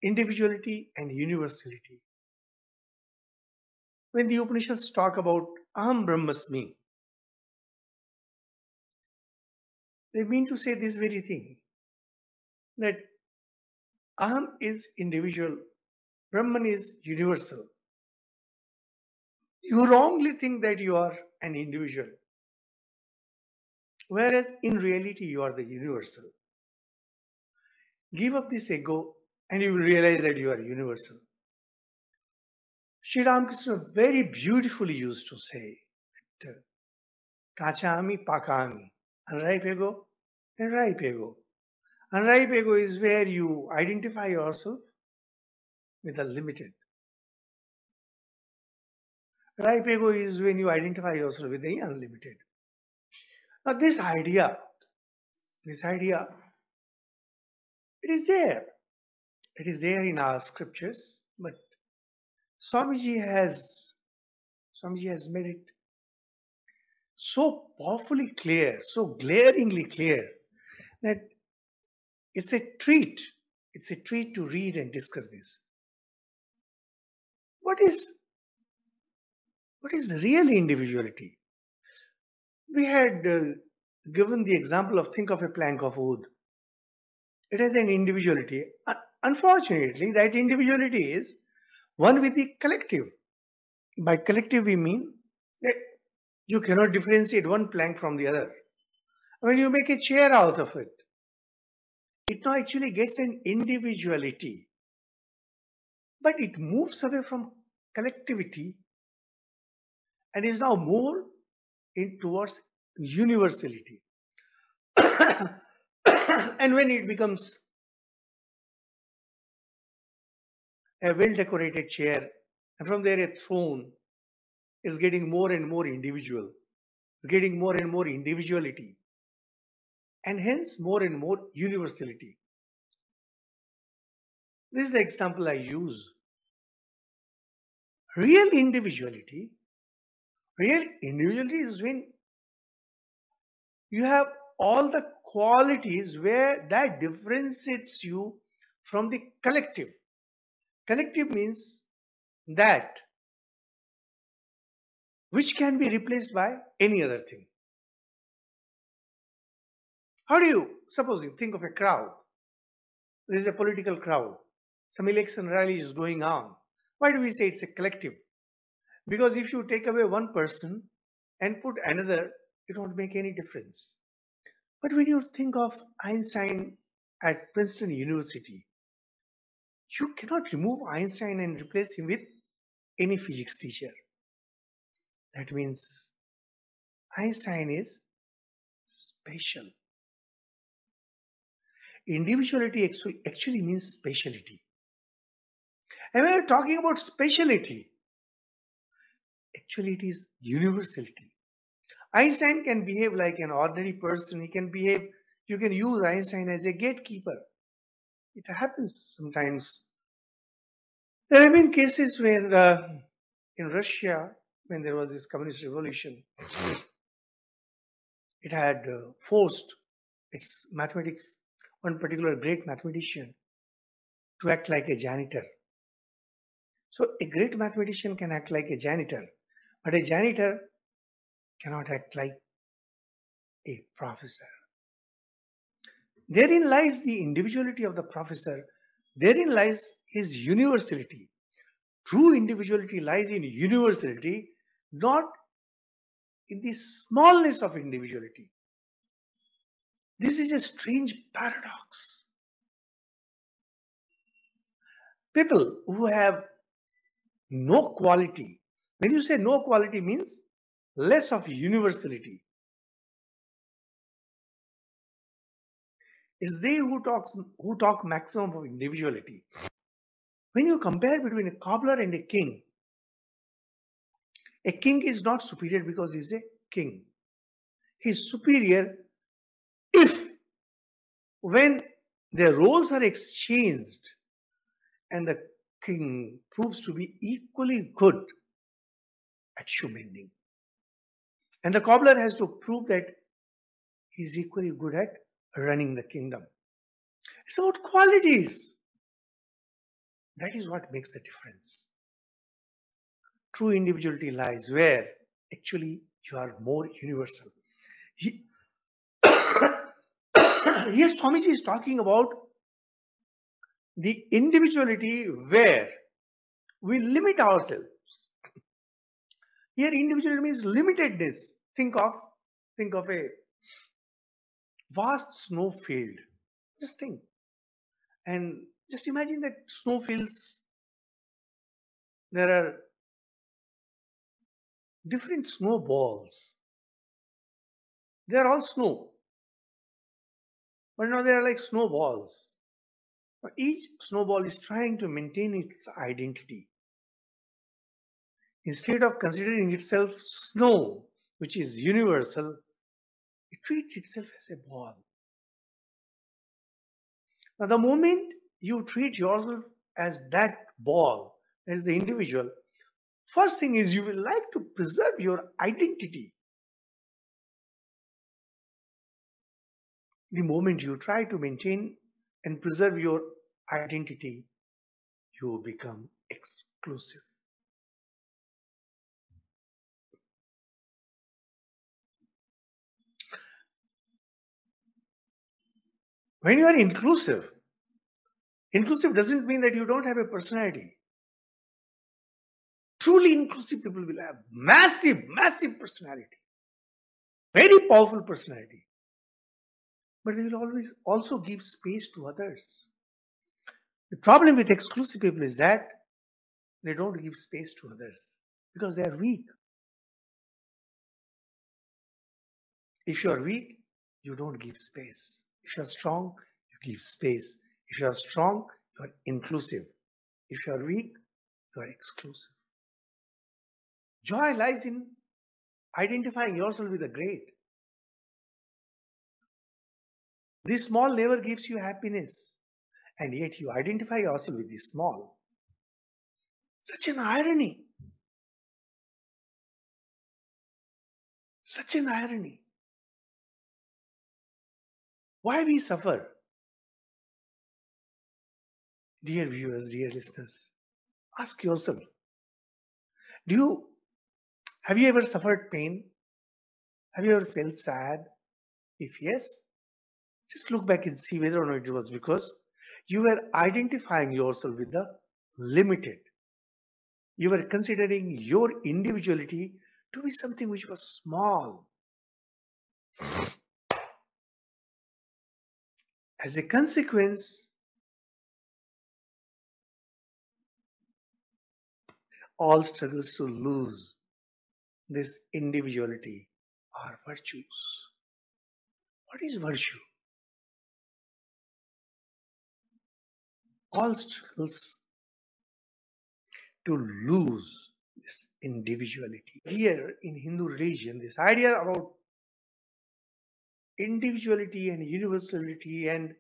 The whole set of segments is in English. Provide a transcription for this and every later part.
individuality and universality. When the Upanishads talk about Aham Brahmasmi, they mean to say this very thing, that Aham is individual, Brahman is universal. You wrongly think that you are an individual, whereas in reality you are the universal. Give up this ego and you will realize that you are universal. Sri Ramakrishna very beautifully used to say, Kachami Pakami, unripe ego and ripe ego. Unripe ego is where you identify yourself with the limited. Ripe ego is when you identify yourself with the unlimited. Now this idea, it is there. It is there in our scriptures, but Swamiji has made it so powerfully clear, so glaringly clear, that it's a treat. It's a treat to read and discuss this. What is real individuality? We had given the example of think of a plank of wood. It has an individuality. Unfortunately, that individuality is one with the collective. By collective, we mean that you cannot differentiate one plank from the other. When you make a chair out of it, it now actually gets an individuality. But it moves away from collectivity and is now more towards universality. And when it becomes a well-decorated chair, and from there a throne, is getting more and more individual, is getting more and more individuality, and hence more and more universality. This is the example I use. Real individuality is when you have all the qualities where that differentiates you from the collective. Collective means that which can be replaced by any other thing. How do you, suppose you think of a crowd. There is a political crowd. Some election rally is going on. Why do we say it's a collective? Because if you take away one person and put another, it won't make any difference. But when you think of Einstein at Princeton University, you cannot remove Einstein and replace him with any physics teacher. That means Einstein is special. Individuality actually means speciality. And when we're talking about speciality, actually it is universality. Einstein can behave like an ordinary person. You can use Einstein as a gatekeeper. It happens sometimes. There have been cases where in Russia, when there was this communist revolution, it had forced its mathematics, one particular great mathematician, to act like a janitor. So a great mathematician can act like a janitor, but a janitor cannot act like a professor. Therein lies the individuality of the professor. Therein lies his universality. True individuality lies in universality, not in the smallness of individuality. This is a strange paradox. People who have no quality, when you say no quality means less of universality, is they who talk maximum of individuality. When you compare between a cobbler and a king is not superior because he's a king. He's superior if, when their roles are exchanged and the king proves to be equally good at shoe mending, and the cobbler has to prove that he's equally good at running the kingdom. It's about qualities. That is what makes the difference. True individuality lies where actually you are more universal. He- Here, Swamiji is talking about the individuality where we limit ourselves. Here, individuality means limitedness. Think of a vast snow field. Just think, and just imagine that snowfields. There are different snowballs. They are all snow, but now they are like snowballs. Each snowball is trying to maintain its identity. Instead of considering itself snow, which is universal, it treats itself as a ball. Now, the moment you treat yourself as that ball, as the individual, first thing is you will like to preserve your identity. The moment you try to maintain and preserve your identity, you become exclusive. When you are inclusive doesn't mean that you don't have a personality. Truly inclusive people will have massive, massive personality, very powerful personality. But they will always also give space to others. The problem with exclusive people is that they don't give space to others because they are weak. If you are weak, you don't give space. If you are strong, you give space. If you are strong, you are inclusive. If you are weak, you are exclusive. Joy lies in identifying yourself with the great. This small never gives you happiness, and yet you identify yourself with the small. Such an irony. Such an irony. Why we suffer? Dear viewers, dear listeners, ask yourself, do you have you ever suffered pain? Have you ever felt sad? If yes, just look back and see whether or not it was because you were identifying yourself with the limited. You were considering your individuality to be something which was small. As a consequence, all struggles to lose this individuality are virtues. What is virtue? All struggles to lose this individuality. Here in Hindu religion, this idea about individuality and universality and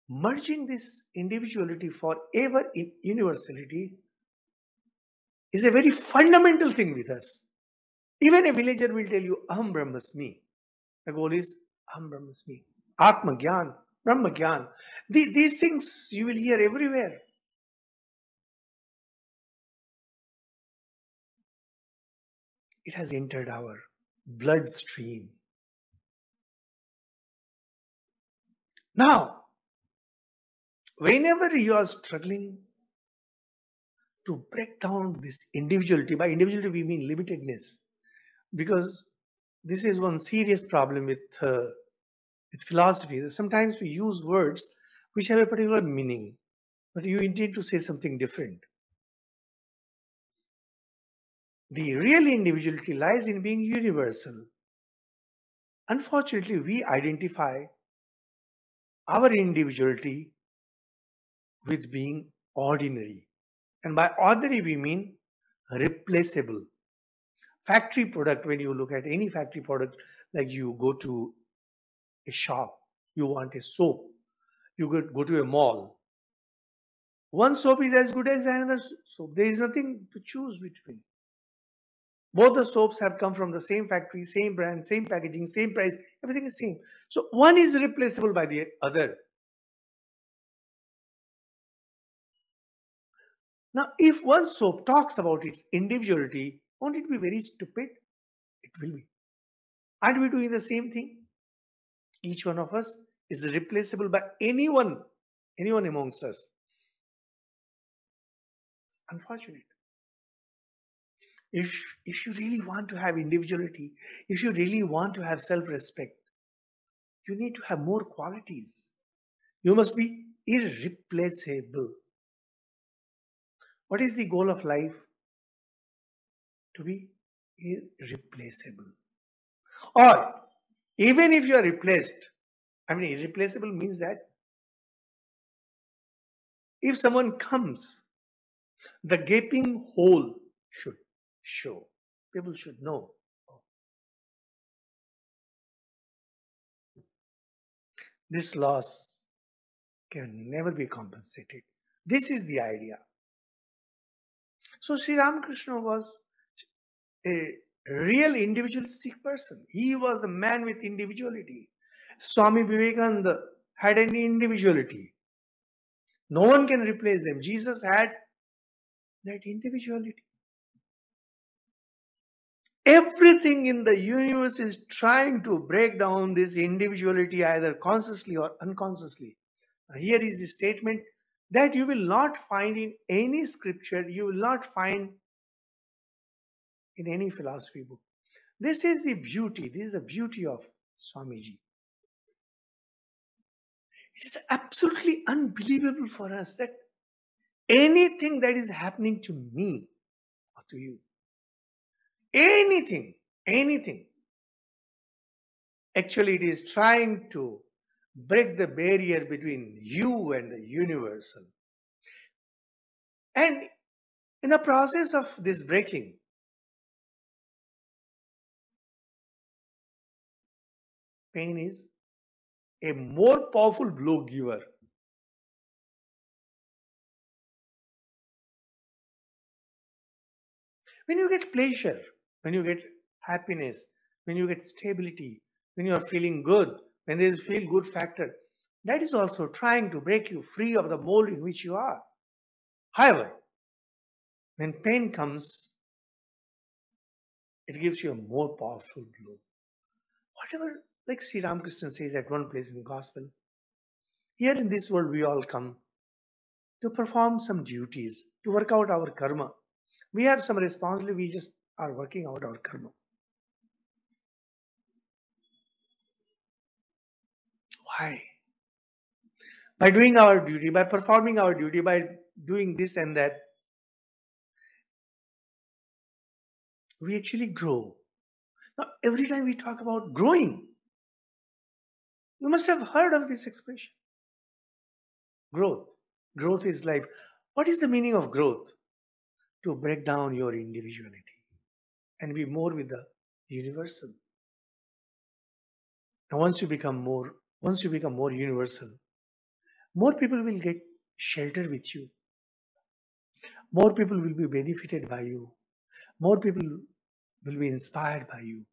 merging this individuality forever in universality is a very fundamental thing with us. Even a villager will tell you, Aham Brahmasmi. The goal is Aham Brahmasmi. Atma Gyan, Brahma Gyan. These things you will hear everywhere. It has entered our bloodstream. Now, whenever you are struggling to break down this individuality, by individuality we mean limitedness, because this is one serious problem with philosophy. Sometimes we use words which have a particular meaning, but you intend to say something different. The real individuality lies in being universal. Unfortunately, we identify our individuality with being ordinary. And by ordinary, we mean replaceable. Factory product, when you look at any factory product, like you go to a shop, you want a soap, you go to a mall. One soap is as good as another soap. There is nothing to choose between. Both the soaps have come from the same factory, same brand, same packaging, same price, everything is same. So one is replaceable by the other. Now, if one soap talks about its individuality, won't it be very stupid? It will be. Aren't we doing the same thing? Each one of us is replaceable by anyone amongst us. It's unfortunate. If you really want to have individuality, if you really want to have self-respect, you need to have more qualities. You must be irreplaceable. What is the goal of life? To be irreplaceable. Or even if you are replaced, I mean, irreplaceable means that if someone comes, the gaping hole should show. People should know. Oh, this loss can never be compensated. This is the idea. So Sri Ramakrishna was a real individualistic person. He was a man with individuality. Swami Vivekananda had an individuality. No one can replace them. Jesus had that individuality. Everything in the universe is trying to break down this individuality either consciously or unconsciously. Here is the statement that you will not find in any scripture, you will not find in any philosophy book. This is the beauty, this is the beauty of Swamiji. It is absolutely unbelievable for us that anything that is happening to me or to you, anything, actually it is trying to break the barrier between you and the universal. And in the process of this breaking, pain is a more powerful blow giver. When you get pleasure, when you get happiness, when you get stability, when you are feeling good, when there is feel good factor, that is also trying to break you free of the mold in which you are. However, when pain comes, it gives you a more powerful blow. Whatever, like Sri Ramakrishna says at one place in the Gospel, here in this world we all come to perform some duties, to work out our karma. We have some responsibility, we just are working out our karma. Why? By doing our duty, by performing our duty, by doing this and that, we actually grow. Now, every time we talk about growing, you must have heard of this expression. Growth. Growth is life. What is the meaning of growth? To break down your individuality and be more with the universal. And once you become more universal, more people will get shelter with you. More people will be benefited by you. More people will be inspired by you.